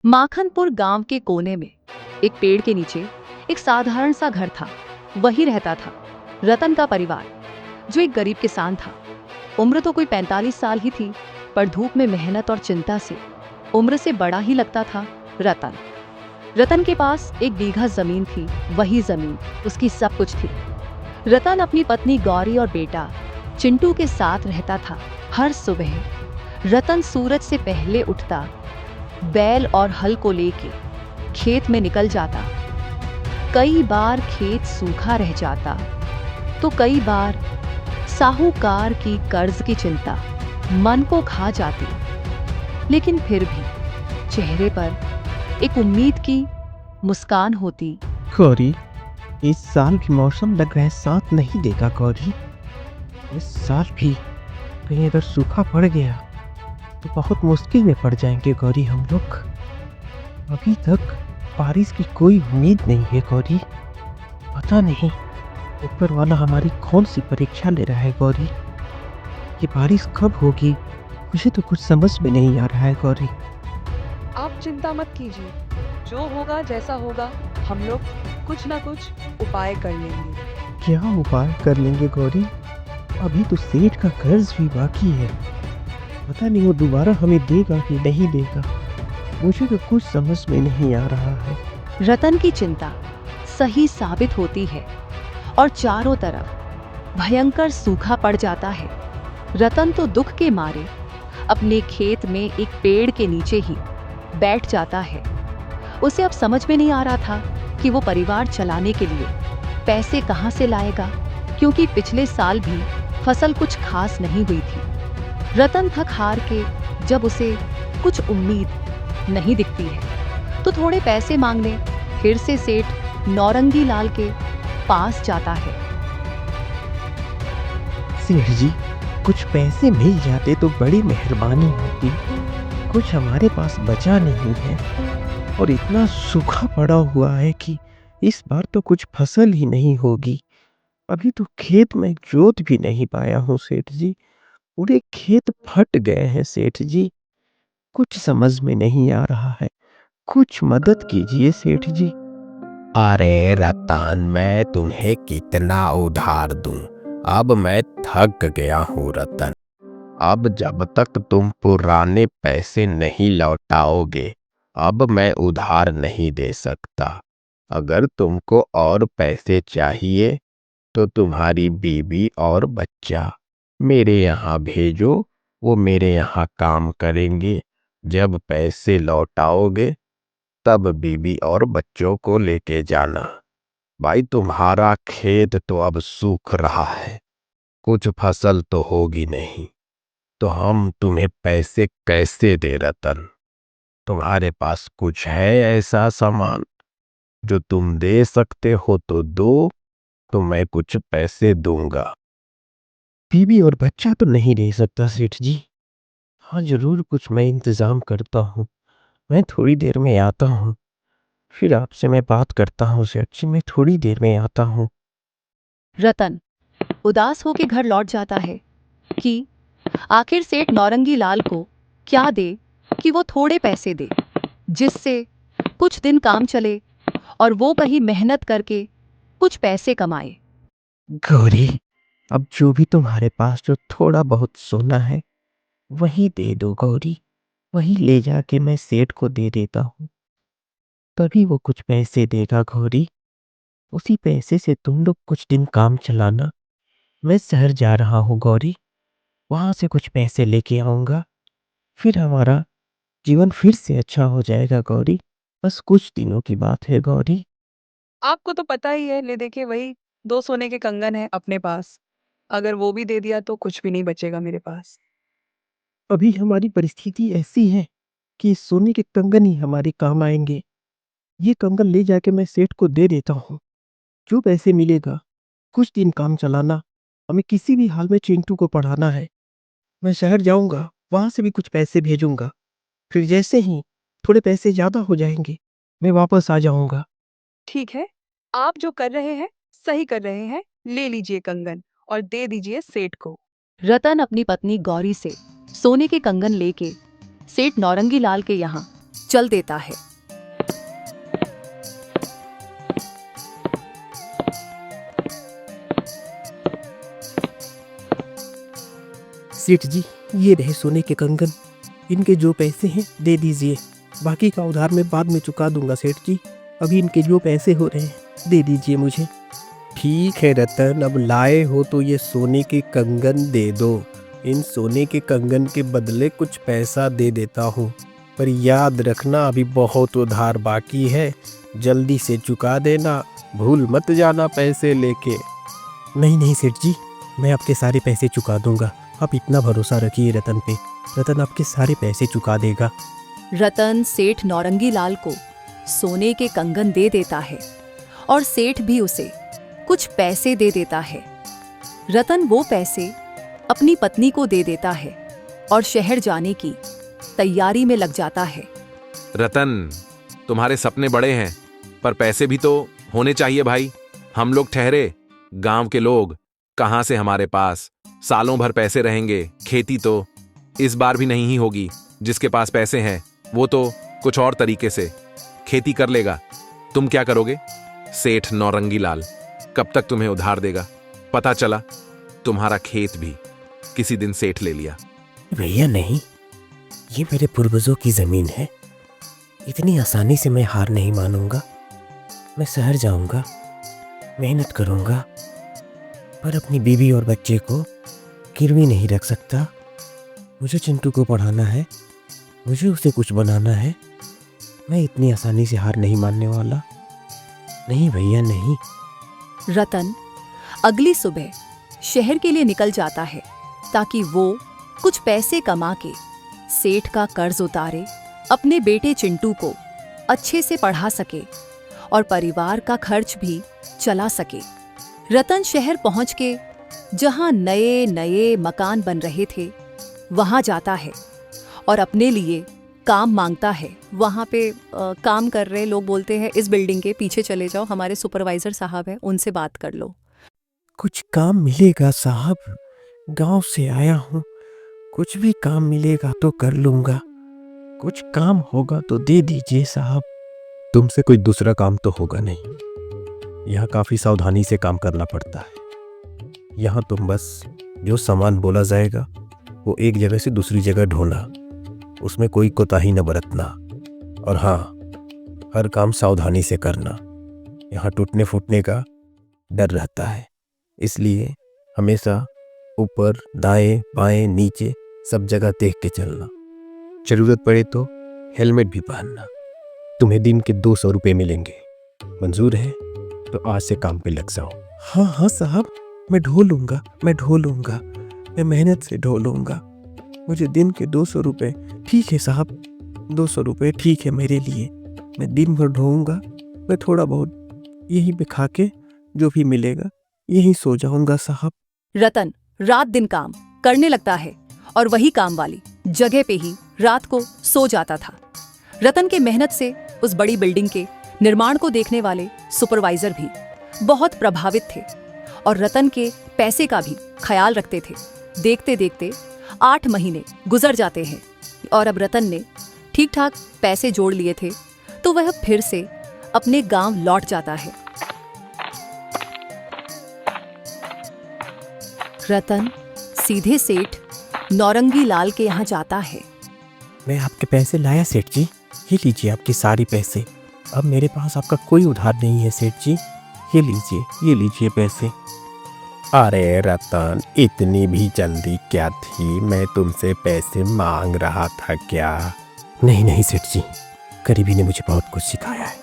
माखनपुर गांव के कोने में एक पेड़ के नीचे एक साधारण सा घर था। वही रहता था रतन का परिवार, जो एक गरीब किसान था। उम्र तो कोई 45 साल ही थी, पर धूप में मेहनत और चिंता से उम्र से बड़ा ही लगता था रतन। रतन के पास 1 बीघा जमीन थी। वही जमीन उसकी सब कुछ थी। रतन अपनी पत्नी गौरी और बेटा चिंटू के साथ रहता था। हर सुबह रतन सूरज से पहले उठता, बैल और हल को लेके खेत में निकल जाता। कई बार खेत सूखा रह जाता, तो कई बार साहूकार की कर्ज की चिंता मन को खा जाती, लेकिन फिर भी चेहरे पर एक उम्मीद की मुस्कान होती। गौरी, इस साल भी मौसम लग रहा है साथ नहीं देगा गौरी। इस साल भी कहीं अगर सूखा पड़ गया तो बहुत मुश्किल में पड़ जाएंगे गौरी हम लोग। अभी तक बारिश की कोई उम्मीद नहीं है गौरी। पता नहीं ऊपर वाला हमारी कौन सी परीक्षा ले रहा है गौरी। ये बारिश कब होगी मुझे तो कुछ समझ में नहीं आ रहा है गौरी। आप चिंता मत कीजिए, जो होगा जैसा होगा हम लोग कुछ ना कुछ उपाय कर लेंगे। क्या उपाय कर लेंगे गौरी? अभी तो सेठ का कर्ज भी बाकी है। पता नहीं वो दोबारा हमें देगा कि नहीं देगा। मुझे तो कुछ समझ में नहीं आ रहा है। रतन की चिंता सही साबित होती है और चारों तरफ भयंकर सूखा पड़ जाता है। रतन तो दुख के मारे अपने खेत में एक पेड़ के नीचे ही बैठ जाता है। उसे अब समझ में नहीं आ रहा था कि वो परिवार चलाने के लिए पैसे कहाँ से लाएगा, क्योंकि पिछले साल भी फसल कुछ खास नहीं हुई थी। रतन थक हार के जब उसे कुछ उम्मीद नहीं दिखती है, तो थोड़े पैसे मांगने फिर से सेठ नौरंगी लाल के पास जाता है। सेठ जी, कुछ पैसे मिल जाते तो बड़ी मेहरबानी होती। कुछ हमारे पास बचा नहीं है और इतना सूखा पड़ा हुआ है कि इस बार तो कुछ फसल ही नहीं होगी। अभी तो खेत में जोत भी नहीं पाया हूँ सेठ जी। पूरे खेत फट गए हैं सेठ जी। कुछ समझ में नहीं आ रहा है। कुछ मदद कीजिए सेठ जी। अरे रतन, मैं तुम्हें कितना उधार दूं? अब मैं थक गया हूँ रतन। अब जब तक तुम पुराने पैसे नहीं लौटाओगे, अब मैं उधार नहीं दे सकता। अगर तुमको और पैसे चाहिए तो तुम्हारी बीवी और बच्चा मेरे यहाँ भेजो, वो मेरे यहाँ काम करेंगे। जब पैसे लौटाओगे तब बीवी और बच्चों को लेके जाना। भाई, तुम्हारा खेत तो अब सूख रहा है, कुछ फसल तो होगी नहीं, तो हम तुम्हें पैसे कैसे दे रतन? तुम्हारे पास कुछ है ऐसा सामान जो तुम दे सकते हो तो दो, तो मैं कुछ पैसे दूंगा। बीवी और बच्चा तो नहीं रह सकता सेठ जी। हाँ, जरूर कुछ मैं इंतजाम करता हूँ। मैं थोड़ी देर में आता हूँ, फिर आपसे मैं बात करता हूँ सेठ जी। मैं थोड़ी देर में आता हूँ। रतन उदास होकर घर लौट जाता है कि आखिर सेठ नौरंगी लाल को क्या दे कि वो थोड़े पैसे दे, जिससे कुछ दिन काम चले और वो कहीं मेहनत करके कुछ पैसे कमाए। गौरी, अब जो भी तुम्हारे पास जो थोड़ा बहुत सोना है वही दे दो गौरी। वही ले जाके मैं सेठ को दे देता हूँ, तभी वो कुछ पैसे देगा गौरी। उसी पैसे से तुम लोग कुछ दिन काम चलाना। मैं शहर जा रहा हूँ गौरी, वहां से कुछ पैसे लेके आऊंगा। फिर हमारा जीवन फिर से अच्छा हो जाएगा गौरी। बस कुछ दिनों की बात है गौरी। आपको तो पता ही है, ले देखिए वही 2 सोने के कंगन है अपने पास। अगर वो भी दे दिया तो कुछ भी नहीं बचेगा मेरे पास। अभी हमारी परिस्थिति ऐसी है कि सोने के कंगन ही हमारे काम आएंगे। ये कंगन ले जाके मैं सेठ को दे देता हूँ। जो पैसे मिलेगा कुछ दिन काम चलाना। हमें किसी भी हाल में चिंटू को पढ़ाना है। मैं शहर जाऊंगा, वहां से भी कुछ पैसे भेजूंगा। फिर जैसे ही थोड़े पैसे ज्यादा हो जाएंगे मैं वापस आ जाऊंगा। ठीक है, आप जो कर रहे हैं सही कर रहे हैं। ले लीजिए कंगन और दे दीजिए सेठ को। रतन अपनी पत्नी गौरी से सोने के कंगन लेके सेठ नौरंगी लाल के यहाँ चल देता है। सेठ जी, ये रहे सोने के कंगन। इनके जो पैसे हैं दे दीजिए, बाकी का उधार मैं बाद में चुका दूंगा सेठ जी। अभी इनके जो पैसे हो रहे हैं दे दीजिए मुझे। ठीक है रतन, अब लाए हो तो ये सोने के कंगन दे दो। इन सोने के कंगन के बदले कुछ पैसा दे देता हूँ, पर याद रखना अभी बहुत उधार बाकी है। जल्दी से चुका देना, भूल मत जाना पैसे लेके। नहीं नहीं सेठ जी, मैं आपके सारे पैसे चुका दूंगा। आप इतना भरोसा रखिए रतन पे, रतन आपके सारे पैसे चुका देगा। रतन सेठ नौरंगी लाल को सोने के कंगन दे देता है और सेठ भी उसे कुछ पैसे दे देता है। रतन वो पैसे अपनी पत्नी को दे देता है और शहर जाने की तैयारी में लग जाता है। रतन, तुम्हारे सपने बड़े हैं, पर पैसे भी तो होने चाहिए भाई। हम लोग ठहरे गांव के लोग, कहां से हमारे पास सालों भर पैसे रहेंगे। खेती तो इस बार भी नहीं ही होगी। जिसके पास पैसे हैं वो तो कुछ और तरीके से खेती कर लेगा। तुम क्या करोगे? सेठ नौरंगी लाल कब तक तुम्हें उधार देगा? पता चला तुम्हारा खेत भी किसी दिन सेठ ले लिया। भैया नहीं, ये मेरे पूर्वजों की जमीन है। इतनी आसानी से मैं हार नहीं मानूंगा। मैं शहर जाऊंगा, मेहनत करूंगा, पर अपनी बीवी और बच्चे को गिरवी नहीं रख सकता। मुझे चिंटू को पढ़ाना है, मुझे उसे कुछ बनाना है। मैं इतनी आसानी से हार नहीं मानने वाला। नहीं भैया नहीं। रतन अगली सुबह शहर के लिए निकल जाता है ताकि वो कुछ पैसे कमा के सेठ का कर्ज उतारे, अपने बेटे चिंटू को अच्छे से पढ़ा सके और परिवार का खर्च भी चला सके। रतन शहर पहुंच के जहां नए नए मकान बन रहे थे वहां जाता है और अपने लिए काम मांगता है। वहां पे काम कर रहे लोग बोलते हैं इस बिल्डिंग के पीछे चले जाओ, हमारे सुपरवाइजर साहब हैं, उनसे बात कर लो। कुछ काम मिलेगा साहब, गांव से आया हूँ, कुछ भी काम मिलेगा तो कर लूंगा। कुछ काम होगा तो दे दीजिए साहब। तुमसे कोई दूसरा काम तो होगा नहीं। यहाँ काफी सावधानी से काम करना पड़ता है। यहाँ तुम बस जो सामान बोला जाएगा वो एक जगह से दूसरी जगह ढोना, उसमें कोई कोताही न बरतना, और हाँ, हर काम सावधानी से करना। यहाँ टूटने फूटने का डर रहता है, इसलिए हमेशा ऊपर दाएं बाएं नीचे सब जगह देख के चलना। जरूरत पड़े तो हेलमेट भी पहनना। तुम्हें दिन के 200 रुपये मिलेंगे, मंजूर है? तो आज से काम पे लग जाओ। हाँ हाँ साहब, मैं ढो लूंगा, मैं ढो लूंगा, मैं मेहनत से ढो लूंगा। मुझे दिन के 200 रुपये ठीक है साहब, 200 रुपये ठीक है मेरे लिए। मैं दिन भर ढोऊंगा, मैं थोड़ा बहुत यहीं पे खा के जो भी मिलेगा यहीं सो जाऊंगा साहब। रतन रात दिन काम करने लगता है और वही काम वाली जगह पे ही रात को सो जाता था। रतन के मेहनत से उस बड़ी बिल्डिंग के निर्माण को देखने वाले सुपरवाइजर भी बहुत प्रभावित थे और रतन के पैसे का भी ख्याल रखते थे। देखते देखते 8 महीने गुजर जाते हैं और अब रतन ने ठीक ठाक पैसे जोड़ लिए थे तो वह फिर से अपने गांव लौट जाता है। रतन सीधे सेठ नौरंगी लाल के यहाँ जाता है। मैं आपके पैसे लाया सेठ जी, ये लीजिए आपके सारे पैसे। अब मेरे पास आपका कोई उधार नहीं है सेठ जी, ये लीजिए पैसे। अरे रतन, इतनी भी जल्दी क्या थी? मैं तुमसे पैसे मांग रहा था क्या? नहीं नहीं सेठ जी, गरीबी ने मुझे बहुत कुछ सिखाया है।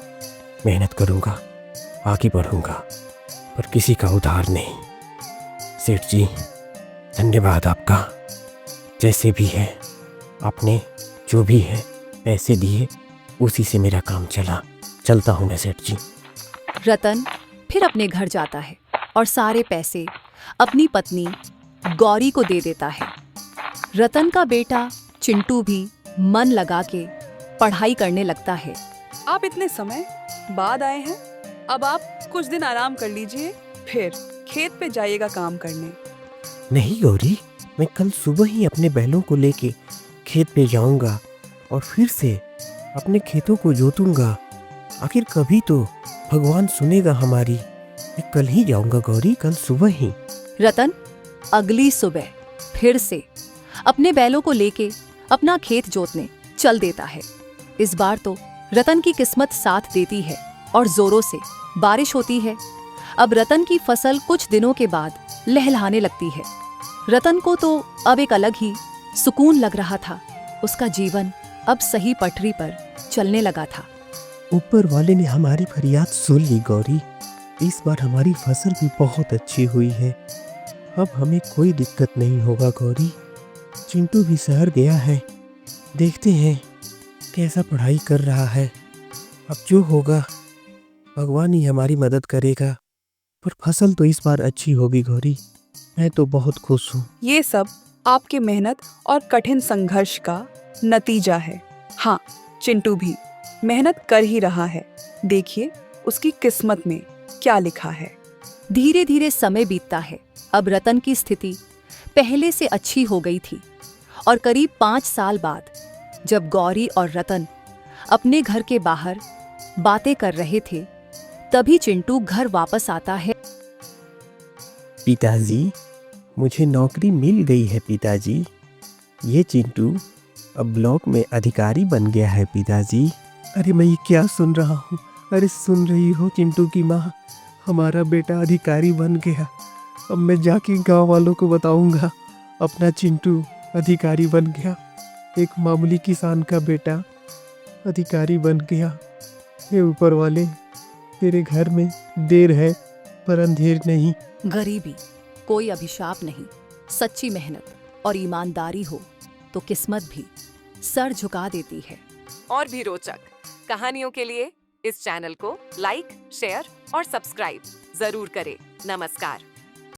मेहनत करूंगा, आगे बढ़ूंगा, पर किसी का उधार नहीं। सेठ जी धन्यवाद आपका। जैसे भी है आपने जो भी है पैसे दिए, उसी से मेरा काम चला। चलता हूँ मैं सेठ जी। रतन फिर अपने घर जाता है और सारे पैसे अपनी पत्नी गौरी को दे देता है। रतन का बेटा चिंटू भी मन लगा के पढ़ाई करने लगता है। आप इतने समय बाद आए हैं, अब आप कुछ दिन आराम कर लीजिए, फिर खेत पे जाइएगा काम करने। नहीं गौरी, मैं कल सुबह ही अपने बैलों को लेके खेत पे जाऊंगा और फिर से अपने खेतों को जोतूंगा। आखिर कभी तो भगवान सुनेगा हमारी। मैं कल ही जाऊंगा गौरी, कल सुबह ही। रतन अगली सुबह फिर से अपने बैलों को लेके अपना खेत जोतने चल देता है। इस बार तो रतन की किस्मत साथ देती है और जोरों से बारिश होती है। अब रतन की फसल कुछ दिनों के बाद लहलहाने लगती है। रतन को तो अब एक अलग ही सुकून लग रहा था। उसका जीवन अब सही पटरी पर चलने लगा था। ऊपर वाले ने हमारी फरियाद सुन ली गौरी। इस बार हमारी फसल भी बहुत अच्छी हुई है। अब हमें कोई दिक्कत नहीं होगा गौरी। चिंटू भी शहर गया है, देखते हैं कैसा पढ़ाई कर रहा है। अब जो होगा भगवान ही हमारी मदद करेगा। पर फसल तो इस बार अच्छी होगी गौरी। मैं तो बहुत खुश हूँ। ये सब आपके मेहनत और कठिन संघर्ष का नतीजा है। हाँ, चिंटू भी मेहनत कर ही रहा है। देखिए उसकी किस्मत में क्या लिखा है। धीरे धीरे समय बीतता है। अब रतन की स्थिति पहले से अच्छी हो गई थी और करीब 5 साल बाद जब गौरी और रतन अपने घर के बाहर बातें कर रहे थे, तभी चिंटू घर वापस आता है। पिताजी, मुझे नौकरी मिल गई है पिताजी। ये चिंटू अब ब्लॉक में अधिकारी बन गया है पिताजी। अरे मैं ये क्या सुन रहा हूँ? अरे सुन रही हो चिंटू की माँ, हमारा बेटा अधिकारी बन गया। अब मैं जाके गांव वालों को बताऊंगा अपना चिंटू अधिकारी बन गया। एक मामूली किसान का बेटा अधिकारी बन गया। हे ऊपर वाले, तेरे घर में देर है पर अंधेर नहीं। गरीबी कोई अभिशाप नहीं। सच्ची मेहनत और ईमानदारी हो तो किस्मत भी सर झुका देती है। और भी रोचक कहानियों के लिए इस चैनल को लाइक, शेयर और सब्सक्राइब जरूर करें। नमस्कार।